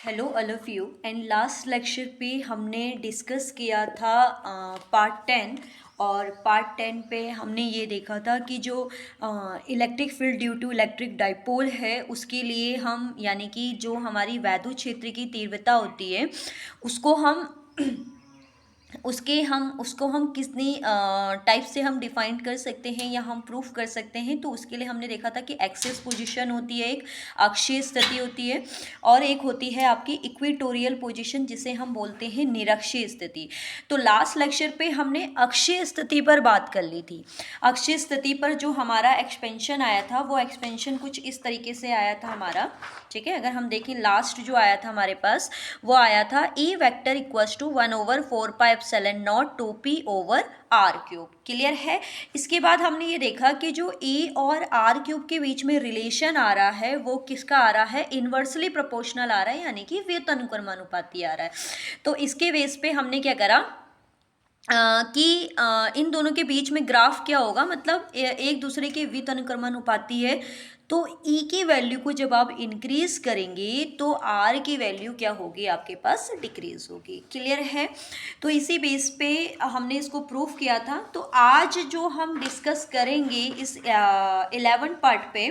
Hello all of you. And last lecture पे हमने discuss किया था पार्ट 10। और पार्ट 10 पे हमने ये देखा था कि जो electric field due to electric dipole है उसके लिए हम यानी कि जो हमारी वैद्युत क्षेत्र की तीव्रता होती है उसको हम उसको हम कितनी टाइप से हम डिफाइन कर सकते हैं या हम प्रूफ कर सकते हैं। तो उसके लिए हमने देखा था कि एक्सिस पोजीशन होती है, एक अक्षीय स्थिति होती है, और एक होती है आपकी इक्वेटोरियल पोजीशन जिसे हम बोलते हैं निरक्षीय स्थिति। तो लास्ट लेक्चर पे हमने अक्षीय स्थिति पर बात कर ली थी। अक्षीय स्थिति पर जो हमारा एक्सपेंशन आया था वो एक्सपेंशन कुछ इस तरीके से आया था हमारा, ठीक है। अगर हम देखें लास्ट जो आया था हमारे पास वो आया था E vector equals to 1/4πε0 2p/r³। Clear है। इसके बाद हमने ये देखा कि जो E और r³ के बीच में रिलेशन आ रहा है वो किसका आ रहा है, इन्वर्सली प्रोपोर्शनल आ रहा है, यानी कि व्युत्क्रमानुपाती आ रहा है। तो इसके बेस पे हमने क्या करा कि इन दोनों के बीच में ग्राफ क्या होगा, मतलब एक दूसरे के व्युत्क्रमानुपाती है। तो E की वैल्यू को जब आप इंक्रीज करेंगे तो R की वैल्यू क्या होगी, आपके पास डिक्रीज होगी। क्लियर है। तो इसी बेस पे हमने इसको प्रूफ किया था। तो आज जो हम डिस्कस करेंगे इस 11 पार्ट पे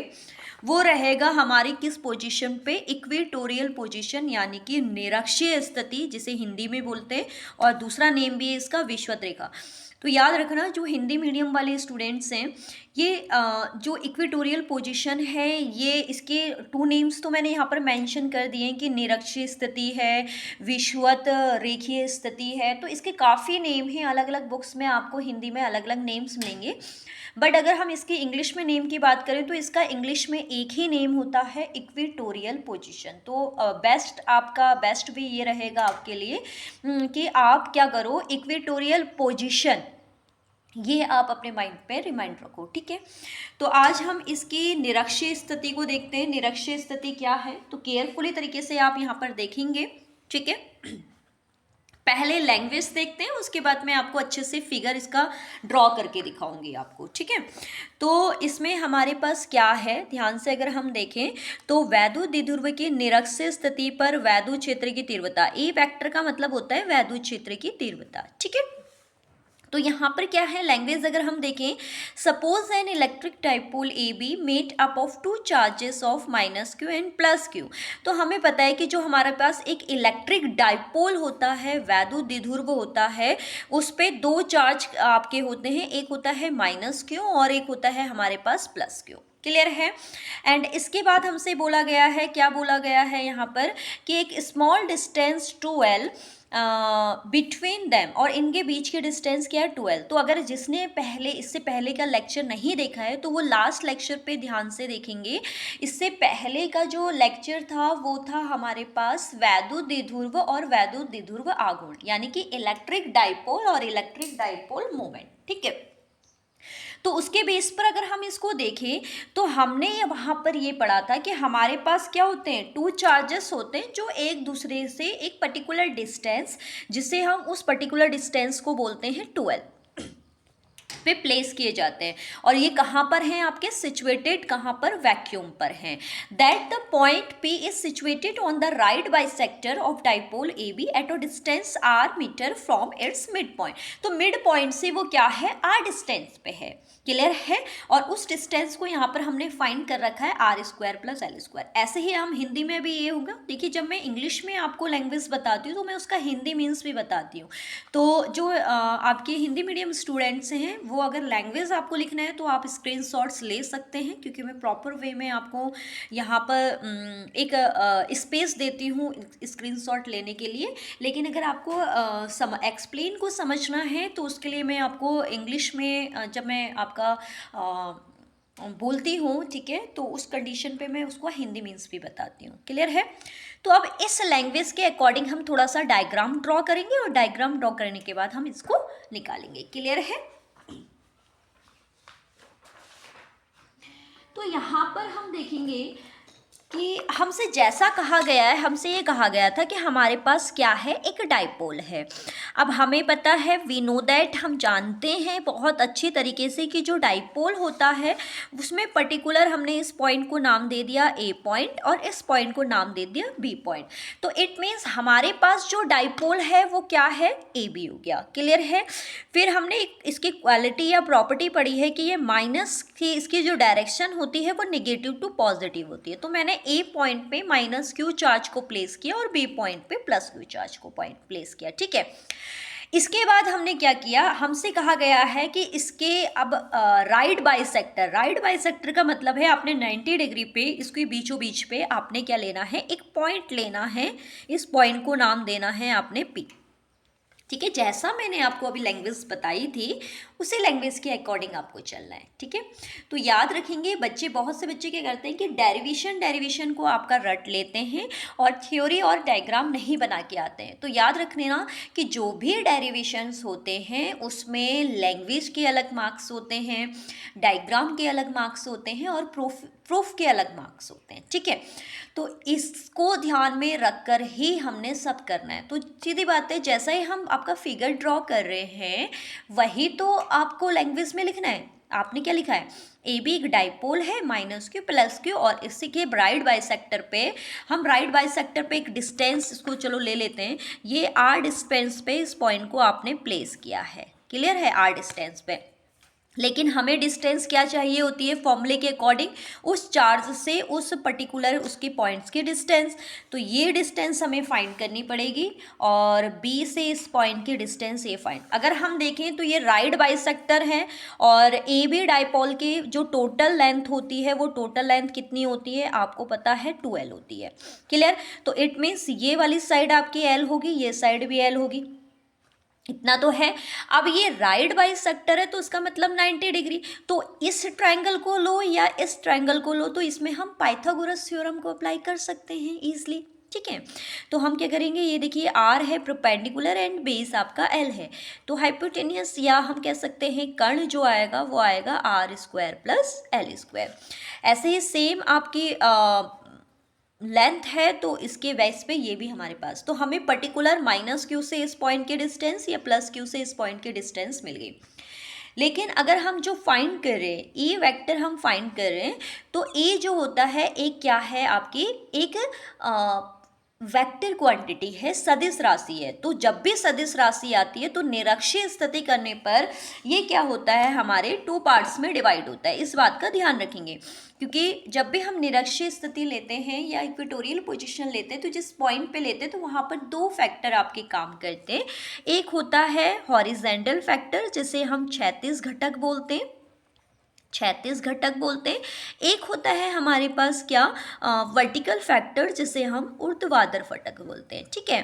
वो रहेगा हमारी किस पोजीशन पे, इक्वेटोरियल पोजीशन यानी कि निरक्षीय स्थिति जिसे हिंदी में बोलते हैं, और दूसरा नेम भी है इसका विषुवत रेखा। तो याद रखना जो हिंदी मीडियम वाले स्टूडेंट्स हैं ये जो इक्वेटोरियल पोजीशन है ये इसके 2 नेम्स तो मैंने यहाँ पर मेंशन कर दिए हैं कि निरक्षीय स्थिति है, विषुवत रेखीय स्थिति है। तो इसके काफ़ी नेम हैं, अलग अलग बुक्स में आपको हिंदी में अलग अलग नेम्स मिलेंगे। बट अगर हम इसकी इंग्लिश में नेम की बात करें तो इसका इंग्लिश में एक ही नेम होता है, इक्वेटोरियल पोजीशन। तो बेस्ट भी ये रहेगा आपके लिए कि आप क्या करो, इक्वेटोरियल पोजीशन ये आप अपने माइंड पे रिमाइंड रखो, ठीक है। तो आज हम इसकी निरक्षीय स्थिति को देखते हैं। निरक्षीय स्थिति क्या है तो केयरफुली तरीके से आप यहाँ पर देखेंगे, ठीक है। पहले लैंग्वेज देखते हैं, उसके बाद मैं आपको अच्छे से फिगर इसका ड्रॉ करके दिखाऊंगी आपको, ठीक है। तो इसमें हमारे पास क्या है, ध्यान से अगर हम देखें तो वैद्युत द्विध्रुव की निरक्षीय स्थिति पर वैद्युत क्षेत्र की तीव्रता, E वेक्टर का मतलब होता है वैद्युत क्षेत्र की तीव्रता, ठीक है। तो यहाँ पर क्या है, लैंग्वेज अगर हम देखें, suppose an electric dipole A be made up of 2 charges of -q and +q। तो हमें पता है कि जो हमारे पास एक इलेक्ट्रिक डाइपोल होता है, वैद्युत द्विध्रुव होता है, उस पे 2 चार्ज आपके होते हैं, एक होता है -q और एक होता है हमारे पास +q। क्लियर है। एंड इसके बाद हमसे बोला गया है, क्या बोला गया है यहाँ पर कि एक small distance 2l between them, और इनके बीच की डिस्टेंस क्या है 12। तो अगर जिसने इससे पहले का लेक्चर नहीं देखा है तो वो लास्ट लेक्चर पे ध्यान से देखेंगे। इससे पहले का जो लेक्चर था वो था हमारे पास वैद्युत द्विध्रुव और वैद्युत द्विध्रुव आघूर्ण, यानी कि इलेक्ट्रिक डाइपोल और इलेक्ट्रिक डाइपोल मोमेंट, ठीक है। तो उसके बेस पर अगर हम इसको देखें तो हमने वहाँ पर ये पढ़ा था कि हमारे पास क्या होते हैं, 2 चार्जेस होते हैं जो एक दूसरे से एक पर्टिकुलर डिस्टेंस, जिसे हम उस पर्टिकुलर डिस्टेंस को बोलते हैं 12 पे प्लेस किए जाते हैं। और ये कहाँ पर हैं आपके, सिचुएटेड कहाँ पर, वैक्यूम पर हैं। That the point P is situated on the right bisector of dipole AB at a distance r metre from its mid point. तो मिड पॉइंट से वो क्या है, r डिस्टेंस पे है। क्लियर है। और उस डिस्टेंस को यहाँ पर हमने फाइंड कर रखा है r² + l²। ऐसे ही हम हिंदी में भी ये होगा। देखिए जब मैं इंग्लिश में आपको लैंग्वेज बताती हूँ तो मैं उसका हिंदी मीन्स भी बताती हूँ। तो जो आपके हिंदी मीडियम स्टूडेंट्स हैं वो अगर लैंग्वेज आपको लिखना है तो आप स्क्रीनशॉट्स ले सकते हैं, क्योंकि मैं प्रॉपर वे में आपको यहाँ पर एक स्पेस देती हूँ स्क्रीनशॉट लेने के लिए। लेकिन अगर आपको एक्सप्लेन को समझना है तो उसके लिए मैं आपको इंग्लिश में जब मैं आपका बोलती हूँ, ठीक है, तो उस कंडीशन पे मैं उसको हिंदी मीन्स भी बताती हूँ। क्लियर है। तो अब इस लैंग्वेज के अकॉर्डिंग हम थोड़ा सा डायग्राम ड्रॉ करेंगे और डायग्राम ड्रॉ करने के बाद हम इसको निकालेंगे। क्लियर है। तो यहाँ पर हम देखेंगे कि हमसे जैसा कहा गया है, हमसे ये कहा गया था कि हमारे पास क्या है, एक डाइपोल है। अब हमें पता है, वी नो दैट, हम जानते हैं बहुत अच्छी तरीके से कि जो डाइपोल होता है उसमें पर्टिकुलर हमने इस पॉइंट को नाम दे दिया ए पॉइंट और इस पॉइंट को नाम दे दिया बी पॉइंट। तो इट मीन्स हमारे पास जो डाइपोल है वो क्या है, ए बी हो गया। क्लियर है। फिर हमने इसकी क्वालिटी या प्रॉपर्टी पढ़ी है कि ये माइनस की इसकी जो डायरेक्शन होती है वो नेगेटिव टू पॉजिटिव होती है। तो मैंने ए पॉइंट पे माइनस क्यू चार्ज को प्लेस किया और बी पॉइंट पे प्लस क्यू चार्ज को पॉइंट प्लेस किया। ठीक है। इसके बाद हमने क्या किया, हमसे कहा गया है कि इसके अब राइट बाइसेक्टर का मतलब है आपने 90 डिग्री पे इसके बीचों बीच पे आपने क्या लेना है, एक पॉइंट लेना है। इस पॉइंट को नाम देना है आपने पी। ठीक है। जैसा मैंने आपको अभी लैंग्वेज बताई थी उसी लैंग्वेज के अकॉर्डिंग आपको चलना है। ठीक है। तो याद रखेंगे बच्चे, बहुत से बच्चे क्या करते हैं कि डेरिवेशन को आपका रट लेते हैं और थ्योरी और डायग्राम नहीं बना के आते हैं। तो याद रखने ना कि जो भी डेरिवेशंस होते हैं उसमें लैंग्वेज के अलग मार्क्स होते हैं, डायग्राम के अलग मार्क्स होते हैं और प्रूफ के अलग मार्क्स होते हैं। ठीक है। तो इसको ध्यान में रख कर ही हमने सब करना है। तो सीधी बात है, जैसा ही हम आपका फिगर ड्रॉ कर रहे हैं वही तो आपको लैंग्वेज में लिखना है। आपने क्या लिखा है, ए बी एक डाइपोल है, माइनस क्यू प्लस क्यू, और इसी के राइट बाइसेक्टर पे हम राइट बाइसेक्टर पे एक डिस्टेंस इसको चलो ले लेते हैं, ये आर डिस्टेंस पे इस पॉइंट को आपने प्लेस किया है। क्लियर है, आर डिस्टेंस पे। लेकिन हमें डिस्टेंस क्या चाहिए होती है फॉर्मूले के अकॉर्डिंग, उस चार्ज से उस पर्टिकुलर उसके पॉइंट्स की डिस्टेंस। तो ये डिस्टेंस हमें फाइंड करनी पड़ेगी और बी से इस पॉइंट की डिस्टेंस ये फाइंड। अगर हम देखें तो ये राइट बाइसेक्टर है और ए बी डाइपोल की जो टोटल लेंथ होती है वो टोटल लेंथ कितनी होती है आपको पता है, 2L होती है। क्लियर। तो इट मीन्स ये वाली साइड आपकी L होगी, ये साइड भी L होगी, इतना तो है। अब ये राइट बाइसेक्टर है तो उसका मतलब 90 डिग्री। तो इस ट्रायंगल को लो या इस ट्रायंगल को लो तो इसमें हम पाइथागोरस थ्योरम को अप्लाई कर सकते हैं इजीली। ठीक है। तो हम क्या करेंगे, ये देखिए आर है परपेंडिकुलर एंड बेस आपका एल है, तो हाइपोटेनियस या हम कह सकते हैं कर्ण जो आएगा वो आएगा r square plus L square. ऐसे ही सेम आपकी लेंथ है तो इसके बेस पे ये भी हमारे पास, तो हमें पर्टिकुलर माइनस क्यू से इस पॉइंट की डिस्टेंस या प्लस क्यू से इस पॉइंट की डिस्टेंस मिल गई। लेकिन अगर हम जो फाइंड कर रहे हैं ए वेक्टर हम फाइंड कर रहे हैं, तो ए जो होता है एक क्या है आपकी, एक वेक्टर क्वांटिटी है, सदिश राशि है। तो जब भी सदिश राशि आती है तो निरक्षीय स्थिति करने पर ये क्या होता है, हमारे 2 पार्ट्स में डिवाइड होता है। इस बात का ध्यान रखेंगे, क्योंकि जब भी हम निरक्षीय स्थिति लेते हैं या इक्वेटोरियल पोजीशन लेते हैं तो जिस पॉइंट पे लेते हैं तो वहाँ पर 2 फैक्टर आपके काम करते हैं। एक होता है हॉरिजेंटल फैक्टर जिसे हम क्षैतिज घटक बोलते हैं, क्षैतिज घटक बोलते हैं। एक होता है हमारे पास क्या, वर्टिकल फैक्टर जिसे हम ऊर्ध्वाधर फटक बोलते हैं। ठीक है।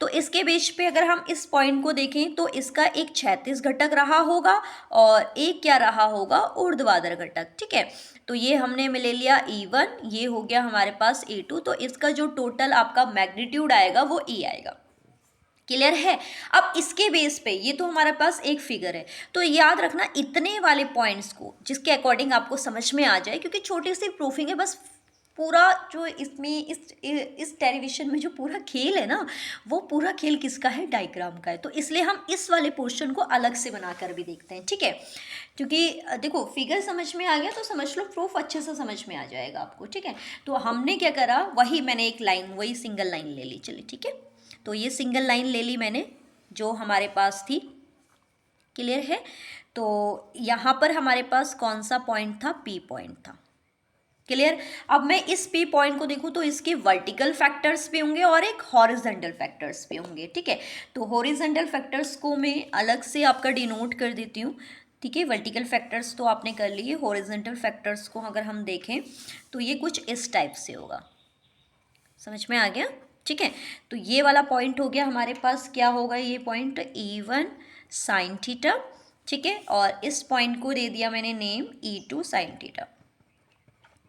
तो इसके बेस पे अगर हम इस पॉइंट को देखें तो इसका एक क्षैतिज घटक रहा होगा और एक क्या रहा होगा, ऊर्ध्वाधर घटक। ठीक है। तो ये हमने ले लिया E1, ये हो गया हमारे पास E2, तो इसका जो टोटल आपका मैग्नीट्यूड आएगा वो E आएगा। क्लियर है। अब इसके बेस पे ये तो हमारे पास एक फिगर है, तो याद रखना इतने वाले पॉइंट्स को जिसके अकॉर्डिंग आपको समझ में आ जाए, क्योंकि छोटी सी प्रूफिंग है बस। पूरा जो इसमें इस डेरिवेशन में जो पूरा खेल है ना, वो पूरा खेल किसका है, डायग्राम का है। तो इसलिए हम इस वाले पोर्शन को अलग से बनाकर भी देखते हैं। ठीक है। क्योंकि देखो फिगर समझ में आ गया तो समझ लो प्रूफ अच्छे से समझ में आ जाएगा आपको। ठीक है। तो हमने क्या करा, वही मैंने एक लाइन, वही सिंगल लाइन ले ली। चलिए ठीक है। तो ये सिंगल लाइन ले ली मैंने जो हमारे पास थी। क्लियर है। तो यहाँ पर हमारे पास कौन सा पॉइंट था, पी पॉइंट था। क्लियर। अब मैं इस पी पॉइंट को देखूँ तो इसके वर्टिकल फैक्टर्स भी होंगे और एक हॉरिजॉन्टल फैक्टर्स भी होंगे। ठीक है। तो हॉरिजॉन्टल फैक्टर्स को मैं अलग से आपका डिनोट कर देती हूँ। ठीक है। वर्टिकल फैक्टर्स तो आपने कर लिए, हॉरिजॉन्टल फैक्टर्स को अगर हम देखें तो ये कुछ इस टाइप से होगा। समझ में आ गया। ठीक है। तो ये वाला पॉइंट हो गया हमारे पास, क्या होगा ये पॉइंट, E1 साइन थीटा। ठीक है। और इस पॉइंट को दे दिया मैंने name E2 sine theta.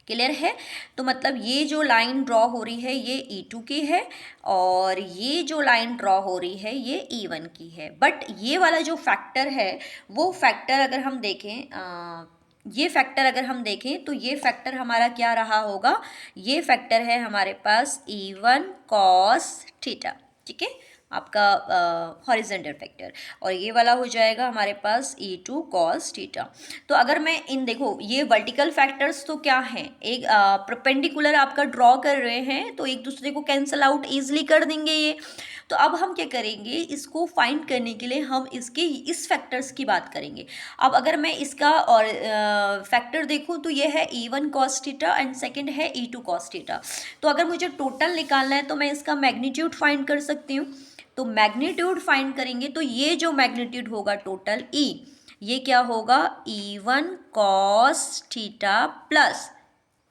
Clear है। तो मतलब ये जो लाइन ड्रॉ हो रही है ये E2 की है और ये जो लाइन ड्रॉ हो रही है ये E1 की है। बट ये वाला जो फैक्टर है वो फैक्टर अगर हम देखें ये फैक्टर अगर हम देखें तो ये फैक्टर हमारा क्या रहा होगा, ये फैक्टर है हमारे पास E1 cos थीटा, ठीक है, आपका हॉरिजेंटल फैक्टर, और ये वाला हो जाएगा हमारे पास E2 cos थीटा। तो अगर मैं इन देखो ये वर्टिकल फैक्टर्स तो क्या हैं, एक परपेंडिकुलर आपका ड्रॉ कर रहे हैं तो एक दूसरे को कैंसल आउट ईजिली कर देंगे ये। तो अब हम क्या करेंगे, इसको फाइंड करने के लिए हम इसके इस फैक्टर्स की बात करेंगे। अब अगर मैं इसका और फैक्टर देखूँ तो ये है E1 cos theta and second है E2 cos थीटा। तो अगर मुझे टोटल निकालना है तो मैं इसका मैग्नीट्यूड फाइंड कर सकती हूँ। तो मैग्नीट्यूड फाइंड करेंगे तो ये जो मैग्नीट्यूड होगा टोटल E, ये क्या होगा E1 cos theta plus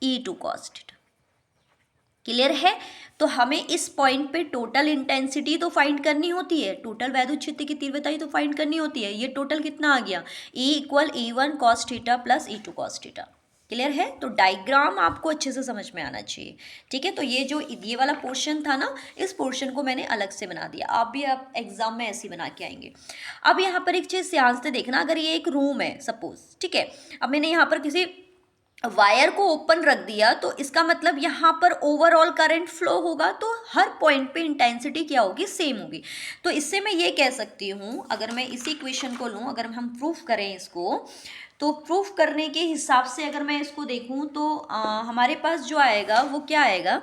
E2 cos theta. Clear है। तो हमें इस पॉइंट पे टोटल इंटेंसिटी तो फाइंड करनी होती है, टोटल वैद्युत क्षेत्र की तीव्रता ही तो फाइंड करनी होती है। ये टोटल कितना आ गया, E equal E1 cos theta plus E2 cos theta. Clear है। तो डायग्राम आपको अच्छे से समझ में आना चाहिए, ठीक है। तो ये जो ये वाला पोर्शन था ना, इस पोर्शन को मैंने अलग से बना दिया, आप भी आप एग्जाम में ऐसे ही बना के आएंगे। अब यहाँ पर एक चीज़ ध्यान से देखना, अगर ये एक रूम है सपोज, ठीक है, अब मैंने यहाँ पर किसी वायर को ओपन रख दिया तो इसका मतलब यहाँ पर ओवरऑल करंट फ्लो होगा, तो हर पॉइंट पे इंटेंसिटी क्या होगी, सेम होगी। तो इससे मैं ये कह सकती हूँ, अगर मैं इसी इक्वेशन को लूँ, अगर हम प्रूफ करें इसको, तो प्रूफ करने के हिसाब से अगर मैं इसको देखूँ तो हमारे पास जो आएगा वो क्या आएगा,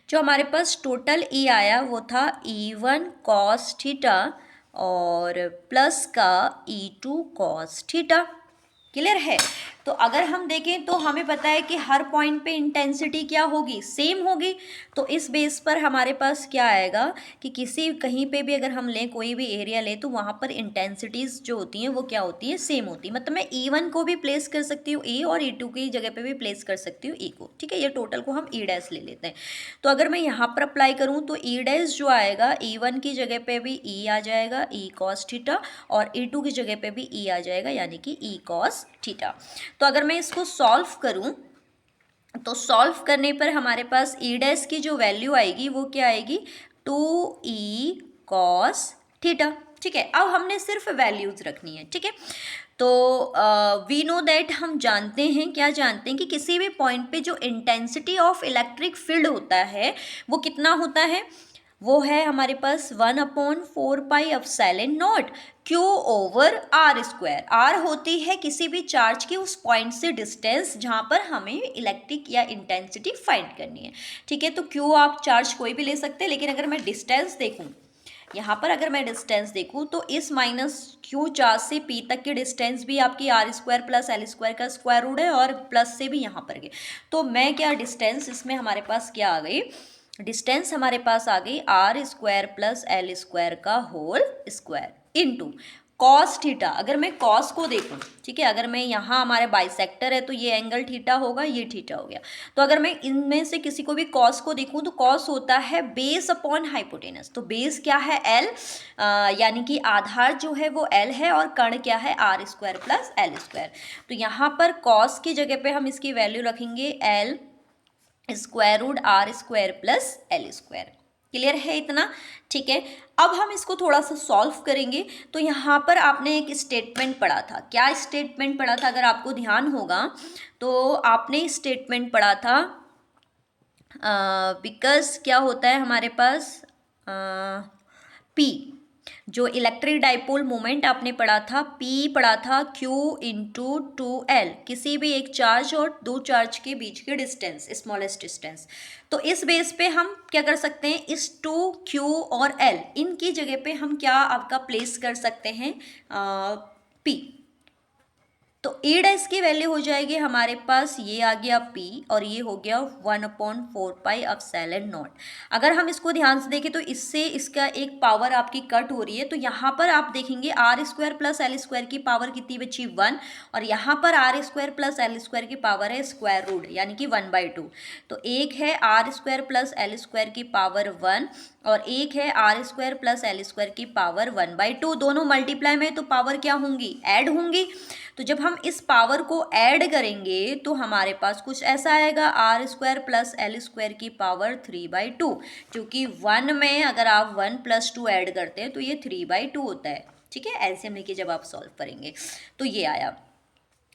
जो हमारे पास टोटल E आया वो था E1 cos थीटा और प्लस का E2 cos थीटा। क्लियर है। तो अगर हम देखें तो हमें पता है कि हर पॉइंट पे इंटेंसिटी क्या होगी, सेम होगी। तो इस बेस पर हमारे पास क्या आएगा कि किसी कहीं पे भी अगर हम लें, कोई भी एरिया लें, तो वहाँ पर इंटेंसिटीज़ जो होती हैं वो क्या होती है, सेम होती है। मतलब मैं E1 को भी प्लेस कर सकती हूँ E, और E2 की जगह पे भी प्लेस कर सकती हूँ E को, ठीक है। ये टोटल को हम E डैश ले लेते हैं। तो अगर मैं यहाँ पर अप्लाई करूँ तो E डैश जो आएगा E1 की जगह पे भी E आ जाएगा, E cos थीटा, और E2 की जगह पे भी E आ जाएगा, यानी कि E cos थीटा। तो अगर मैं इसको सॉल्व करूं तो सॉल्व करने पर हमारे पास E डैश की जो वैल्यू आएगी वो क्या आएगी, 2E cos थीटा, ठीक है। अब हमने सिर्फ वैल्यूज रखनी है, ठीक है। तो वी नो दैट, हम जानते हैं, क्या जानते हैं कि किसी भी पॉइंट पे जो इंटेंसिटी ऑफ इलेक्ट्रिक फील्ड होता है वो कितना होता है, वो है हमारे पास 1/4πε0 Q over r square. R होती है किसी भी चार्ज की उस पॉइंट से डिस्टेंस जहाँ पर हमें इलेक्ट्रिक या इंटेंसिटी फाइंड करनी है, ठीक है। तो Q आप चार्ज कोई भी ले सकते हैं, लेकिन अगर मैं डिस्टेंस देखूँ, यहाँ पर अगर मैं डिस्टेंस देखूँ तो इस -Q चार्ज से P तक की डिस्टेंस भी आपकी r square plus L square का स्क्वायर रूट है, और प्लस से भी यहाँ पर गए। तो मैं क्या डिस्टेंस इसमें हमारे पास क्या आ गई, डिस्टेंस हमारे पास आ गई R square plus L square का whole square into cos theta. अगर मैं कॉस को देखूं, ठीक है, अगर मैं यहाँ हमारे बाइसेक्टर है तो ये एंगल थीटा होगा, ये थीटा हो गया। तो अगर मैं इनमें से किसी को भी कॉस को देखूं तो कॉस होता है बेस अपॉन हाइपोटेनस। तो बेस क्या है, एल, यानी कि आधार जो है वो एल है, और कर्ण क्या है, r square plus L square. तो यहाँ पर कॉस की जगह पे हम इसकी वैल्यू रखेंगे l square root r square plus L square. Clear है इतना, ठीक है। अब हम इसको थोड़ा सा सॉल्व करेंगे। तो यहाँ पर आपने एक स्टेटमेंट पढ़ा था, क्या स्टेटमेंट पढ़ा था, अगर आपको ध्यान होगा तो आपने स्टेटमेंट पढ़ा था, बिकॉज क्या होता है हमारे पास पी, जो इलेक्ट्रिक डाइपोल मोमेंट आपने पढ़ा था, P पढ़ा था Q इंटू 2L, किसी भी एक चार्ज और दो चार्ज के बीच की डिस्टेंस, स्मॉलेस्ट डिस्टेंस। तो इस बेस पे हम क्या कर सकते हैं, इस 2Q और L इनकी जगह पे हम क्या आपका प्लेस कर सकते हैं, P। तो ए डैश की वैल्यू हो जाएगी हमारे पास, ये आ गया P और ये हो गया 1/4πε0। अगर हम इसको ध्यान से देखें तो इससे इसका एक पावर आपकी कट हो रही है। तो यहाँ पर आप देखेंगे r square plus L square की पावर कितनी बची, 1, और यहाँ पर r square plus L square की पावर है स्क्वायर रूट, यानी कि 1/2। तो एक है r square plus L square की पावर 1, और एक है r square plus L square की पावर 1/2। दोनों मल्टीप्लाई में तो पावर क्या होंगी, ऐड होंगी। तो जब हम इस पावर को ऐड करेंगे तो हमारे पास कुछ ऐसा आएगा, r square plus L square की पावर 3/2, क्योंकि 1 में अगर आप 1 + 2 ऐड करते हैं तो ये 3/2 होता है, ठीक है। एलसीएम लेके जब आप सॉल्व करेंगे तो ये आया।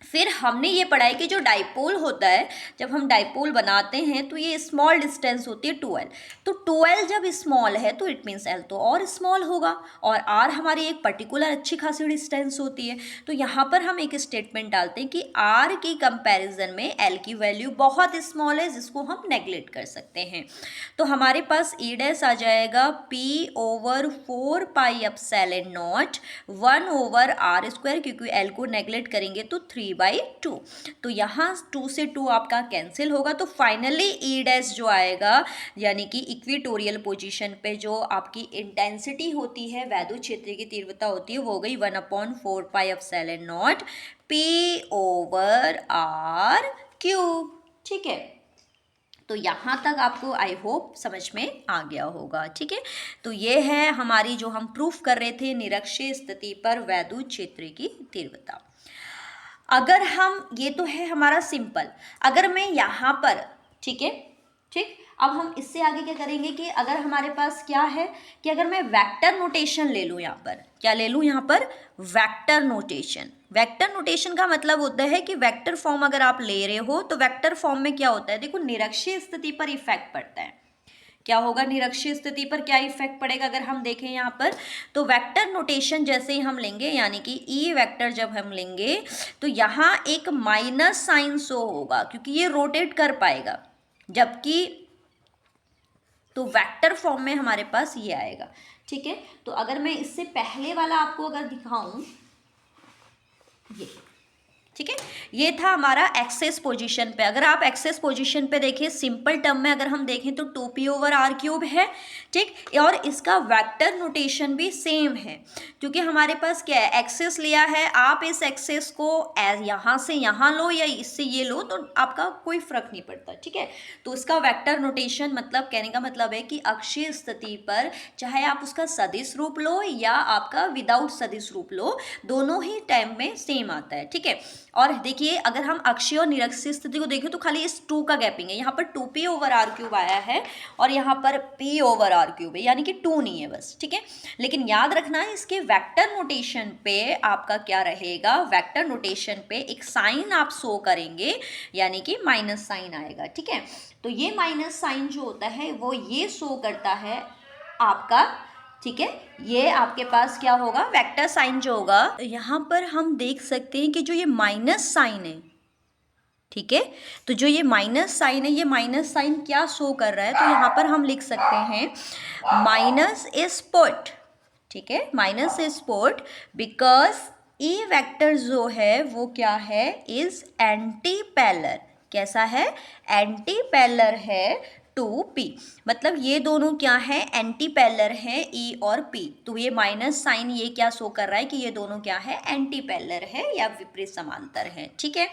फिर हमने ये पढ़ा है कि जो डाइपोल होता है, जब हम डाइपोल बनाते हैं तो ये स्मॉल डिस्टेंस होती है 2l। तो 2l जब स्मॉल है तो इट मीन्स l तो और स्मॉल होगा, और r हमारी एक पर्टिकुलर अच्छी खासी डिस्टेंस होती है। तो यहाँ पर हम एक स्टेटमेंट डालते हैं कि r की कंपैरिजन में l की वैल्यू बहुत स्मॉल है, जिसको हम नेगलेक्ट कर सकते हैं। तो हमारे पास e डैश आ जाएगा p/4 pi epsilon not 1/r², क्योंकि l को नेगलेक्ट करेंगे तो 3/2। तो यहाँ 2 से 2 आपका कैंसिल होगा। तो फाइनली ई डैश जो आएगा, यानी कि इक्वेटोरियल पोजीशन पे जो आपकी इंटेंसिटी होती है, वैद्युत क्षेत्र की तीव्रता होती है, वो हो गई 1/4 पाई एप्सिलॉन नॉट p/r³। ठीक है, तो यहाँ तक आपको आई होप समझ में आ गया होगा। ठीक है, तो ये है हमारी जो हम प्रूफ कर रहे थे निरक्षीय स्थिति पर वैद्युत क्षेत्र की तीव्रता। अगर हम, ये तो है हमारा सिंपल, अगर मैं यहाँ पर, ठीक है, ठीक, अब हम इससे आगे क्या करेंगे कि अगर हमारे पास क्या है कि अगर मैं वेक्टर नोटेशन ले लूँ, यहाँ पर क्या ले लूँ, यहाँ पर वेक्टर नोटेशन। वेक्टर नोटेशन का मतलब होता है कि वेक्टर फॉर्म अगर आप ले रहे हो तो वेक्टर फॉर्म में क्या होता है, देखो निरक्षीय स्थिति पर इफेक्ट पड़ता है। क्या होगा, निरक्षीय स्थिति पर क्या इफेक्ट पड़ेगा अगर हम देखें यहाँ पर, तो वेक्टर नोटेशन जैसे ही हम लेंगे, यानी कि ई वेक्टर जब हम लेंगे तो यहाँ एक माइनस साइन शो होगा, क्योंकि ये रोटेट कर पाएगा, जबकि तो वेक्टर फॉर्म में हमारे पास ये आएगा। ठीक है, तो अगर मैं इससे पहले वाला आपको अगर दिखाऊं, ये ठीक है, ये था हमारा एक्सेस पोजीशन पे। अगर आप एक्सेस पोजीशन पे देखें, सिंपल टर्म में अगर हम देखें तो 2p/r³ है। ठीक, और इसका वेक्टर नोटेशन भी सेम है, क्योंकि हमारे पास क्या है, एक्सेस लिया है, आप इस एक्सेस को यहाँ से यहाँ लो या इससे ये लो तो आपका कोई फर्क नहीं पड़ता। ठीक है, तो उसका वेक्टर नोटेशन मतलब कहने का मतलब है कि अक्षीय स्थिति पर चाहे आप उसका सदिश रूप लो या आपका विदाउट सदिश रूप लो, दोनों ही टाइम में सेम आता है। ठीक है, और देखिए अगर हम अक्षीय और निरक्षीय स्थिति को देखें तो खाली इस 2 का गैपिंग है, यहाँ पर 2p/r³ आया है और यहाँ पर p/r³ है, यानी कि 2 नहीं है बस। ठीक है, लेकिन याद रखना है इसके वेक्टर नोटेशन पे आपका क्या रहेगा, वेक्टर नोटेशन पे एक साइन आप शो करेंगे, यानी कि माइनस साइन आएगा। ठीक है, तो ये माइनस साइन जो होता है वो ये शो करता है आपका, ठीक है, ये आपके पास क्या होगा, वेक्टर साइन जो होगा। यहाँ पर हम देख सकते हैं कि जो ये माइनस साइन है, ठीक है, तो जो ये माइनस साइन है, ये माइनस साइन क्या शो कर रहा है, तो यहाँ पर हम लिख सकते हैं माइनस इज पुट। ठीक है, minus is put because E vector जो है वो क्या है, इज एंटी पैरेलल। कैसा है, एंटी पैरेलल है टू p, मतलब ये दोनों क्या है, एंटी पैरेलल है e और p। तो ये माइनस साइन ये क्या शो कर रहा है कि ये दोनों क्या है, एंटी पैरेलल है या विपरीत समांतर है। ठीक है,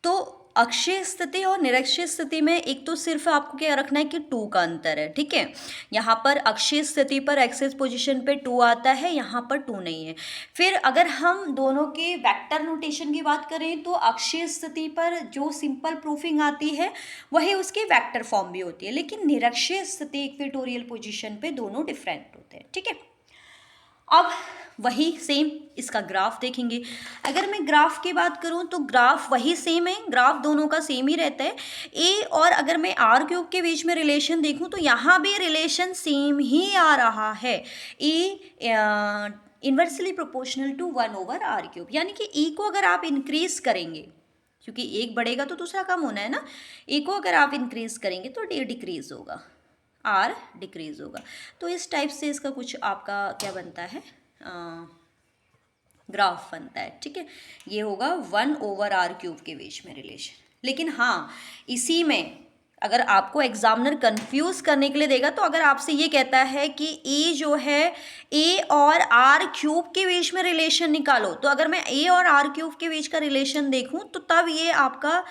तो अक्षीय स्थिति और निरक्षीय स्थिति में एक तो सिर्फ आपको क्या रखना है कि 2 का अंतर है। ठीक है, यहाँ पर अक्षीय स्थिति पर एक्सेस पोजीशन पे 2 आता है, यहाँ पर 2 नहीं है। फिर अगर हम दोनों के वेक्टर नोटेशन की बात करें तो अक्षीय स्थिति पर जो सिंपल प्रूफिंग आती है वही उसकी वेक्टर फॉर्म भी होती है, लेकिन निरक्षीय स्थिति इक्वेटोरियल पोजीशन पे दोनों डिफरेंट होते हैं। ठीक है, अब वही सेम इसका ग्राफ देखेंगे। अगर मैं ग्राफ की बात करूं तो ग्राफ वही सेम है, ग्राफ दोनों का सेम ही रहता है ए, और अगर मैं r³ के बीच में रिलेशन देखूं तो यहाँ भी रिलेशन सेम ही आ रहा है, ए इन्वर्सली प्रोपोर्शनल टू 1/r³, यानी कि e को अगर आप इंक्रीज करेंगे, क्योंकि एक बढ़ेगा तो दूसरा कम होना है ना, e को अगर आप इंक्रीज करेंगे तो d डिक्रीज होगा, r डिक्रीज होगा। तो इस टाइप से इसका कुछ आपका क्या बनता है, ग्राफ बनता है। ठीक है, ये होगा 1/r³ के बीच में रिलेशन। लेकिन हाँ, इसी में अगर आपको एग्जामिनर कंफ्यूज करने के लिए देगा तो अगर आपसे ये कहता है कि ए जो है ए और r³ के बीच में रिलेशन निकालो, तो अगर मैं ए और r³ के बीच का रिलेशन देखूं तो तब ये आपका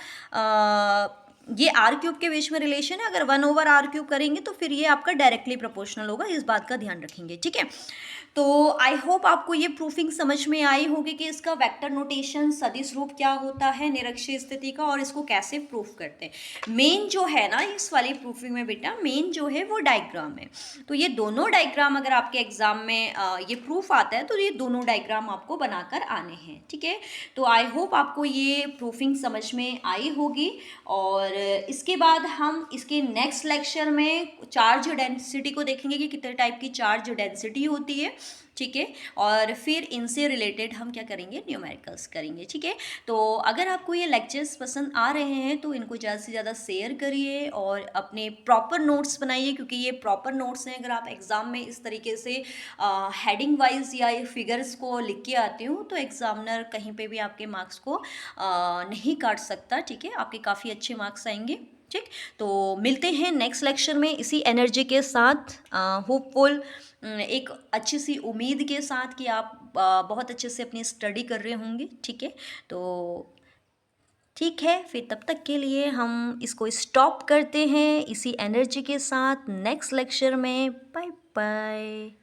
ये आर क्यूब के बीच में रिलेशन है, अगर 1/r³ करेंगे तो फिर ये आपका डायरेक्टली प्रोपोर्शनल होगा, इस बात का ध्यान रखेंगे, ठीक है। तो आई होप आपको ये प्रूफिंग समझ में आई होगी कि इसका वेक्टर नोटेशन सदिश रूप क्या होता है निरक्षीय स्थिति का, और इसको कैसे प्रूफ करते हैं। मेन जो है ना इस वाली प्रूफिंग में बेटा, मेन जो है वो डायग्राम है। तो ये दोनों डायग्राम अगर आपके एग्जाम में ये प्रूफ आता है तो ये दोनों डायग्राम आपको बनाकर आने हैं, ठीक है। तो आई होप आपको ये प्रूफिंग समझ में आई होगी, और इसके बाद हम इसके नेक्स्ट लेक्चर में चार्ज डेंसिटी को देखेंगे कि कितने टाइप की चार्ज डेंसिटी होती है, ठीक है। और फिर इनसे रिलेटेड हम क्या करेंगे, न्यूमेरिकल्स करेंगे, ठीक है। तो अगर आपको ये लेक्चर्स पसंद आ रहे हैं तो इनको ज़्यादा से ज़्यादा शेयर करिए और अपने प्रॉपर नोट्स बनाइए, क्योंकि ये प्रॉपर नोट्स हैं। अगर आप एग्ज़ाम में इस तरीके से हेडिंग वाइज या ये फिगर्स को लिख के आते हो तो एग्जामिनर कहीं पे भी आपके मार्क्स को नहीं काट सकता, ठीक है। आपके काफ़ी अच्छे मार्क्स आएंगे, ठीक। तो मिलते हैं नेक्स्ट लेक्चर में इसी एनर्जी के साथ, होपफुल, एक अच्छी सी उम्मीद के साथ कि आप बहुत अच्छे से अपनी स्टडी कर रहे होंगे, ठीक है। तो ठीक है, फिर तब तक के लिए हम इसको स्टॉप करते हैं इसी एनर्जी के साथ। नेक्स्ट लेक्चर में बाय बाय।